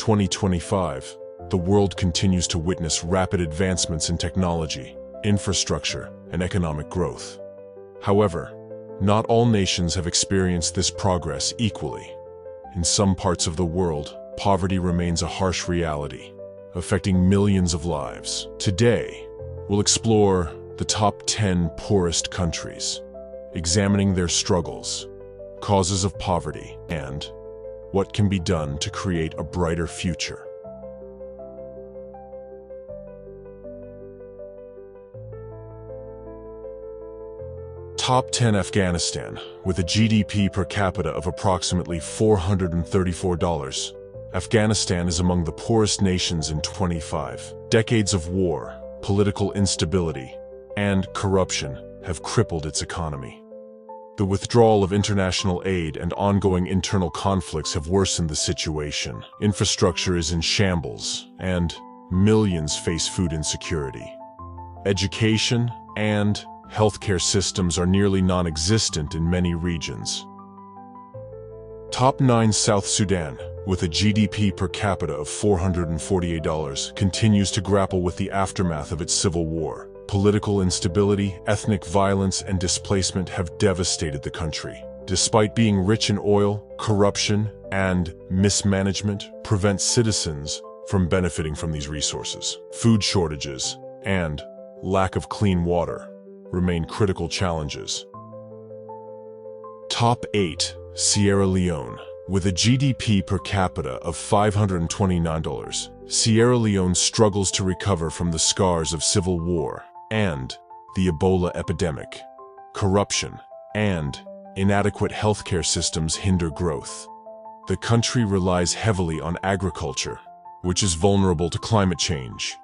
2025, the world continues to witness rapid advancements in technology, infrastructure, and economic growth. However, not all nations have experienced this progress equally. In some parts of the world, poverty remains a harsh reality, affecting millions of lives. Today, we'll explore the top 10 poorest countries, examining their struggles, causes of poverty, and what can be done to create a brighter future. Top 10 Afghanistan, with a GDP per capita of approximately $434. Afghanistan is among the poorest nations in 25. Decades of war, political instability, and corruption have crippled its economy. The withdrawal of international aid and ongoing internal conflicts have worsened the situation. Infrastructure is in shambles, and millions face food insecurity. Education and healthcare systems are nearly non-existent in many regions. Top 9 South Sudan, with a GDP per capita of $448, continues to grapple with the aftermath of its civil war. Political instability, ethnic violence, and displacement have devastated the country. Despite being rich in oil, corruption and mismanagement prevent citizens from benefiting from these resources. Food shortages and lack of clean water remain critical challenges. Top 8 Sierra Leone, with a GDP per capita of $529. Sierra Leone struggles to recover from the scars of civil war and the Ebola epidemic. Corruption and inadequate healthcare systems hinder growth. The country relies heavily on agriculture, which is vulnerable to climate change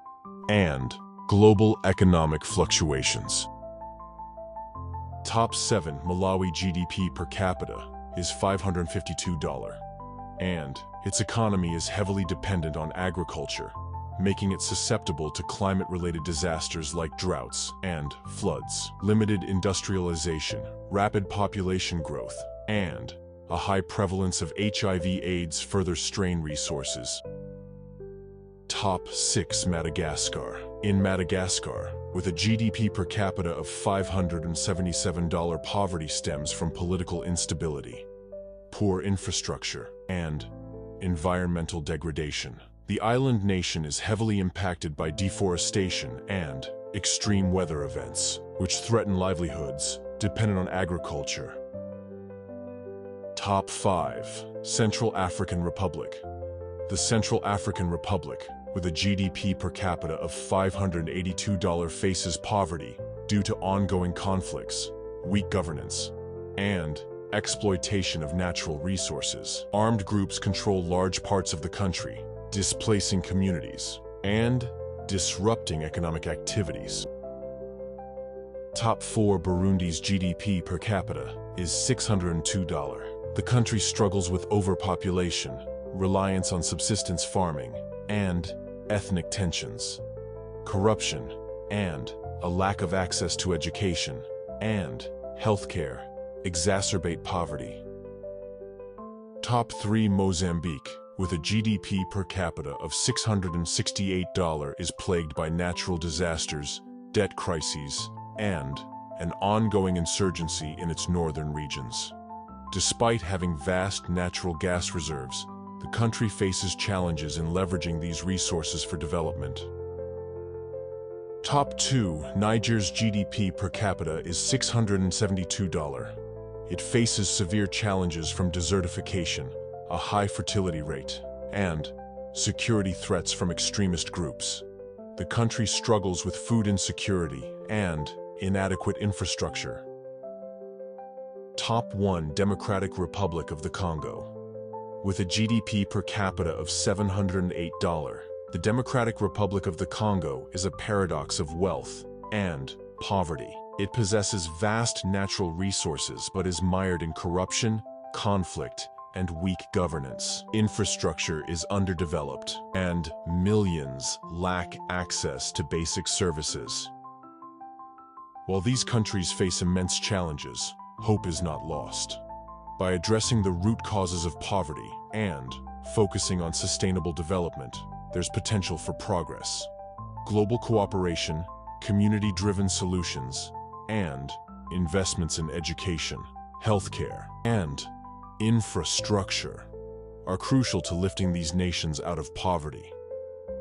and global economic fluctuations. Top 7 Malawi GDP per capita is $552, and its economy is heavily dependent on agriculture, making it susceptible to climate-related disasters like droughts and floods. Limited industrialization, rapid population growth, and a high prevalence of HIV/AIDS further strain resources. Top 6 Madagascar. In Madagascar, with a GDP per capita of $577, poverty stems from political instability, poor infrastructure, and environmental degradation. The island nation is heavily impacted by deforestation and extreme weather events, which threaten livelihoods dependent on agriculture. Top 5 Central African Republic. The Central African Republic, with a GDP per capita of $582, faces poverty due to ongoing conflicts, weak governance, and exploitation of natural resources. Armed groups control large parts of the country, displacing communities and disrupting economic activities. Top 4 Burundi's GDP per capita is $602. The country struggles with overpopulation, reliance on subsistence farming, and ethnic tensions. Corruption and a lack of access to education and healthcare exacerbate poverty. Top 3 Mozambique, with a GDP per capita of $668, is plagued by natural disasters, debt crises, and an ongoing insurgency in its northern regions. Despite having vast natural gas reserves, the country faces challenges in leveraging these resources for development. Top 2 Niger's GDP per capita is $672. It faces severe challenges from desertification, a high fertility rate, and security threats from extremist groups. The country struggles with food insecurity and inadequate infrastructure. Top 1 Democratic Republic of the Congo. With a GDP per capita of $708, the Democratic Republic of the Congo is a paradox of wealth and poverty. It possesses vast natural resources but is mired in corruption, conflict, and weak governance. Infrastructure is underdeveloped, and millions lack access to basic services. While these countries face immense challenges, hope is not lost. By addressing the root causes of poverty and Focusing on sustainable development, there's potential for progress. Global cooperation, community-driven solutions, and investments in education, healthcare, and infrastructure are crucial to lifting these nations out of poverty.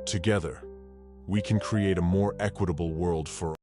Together, we can create a more equitable world for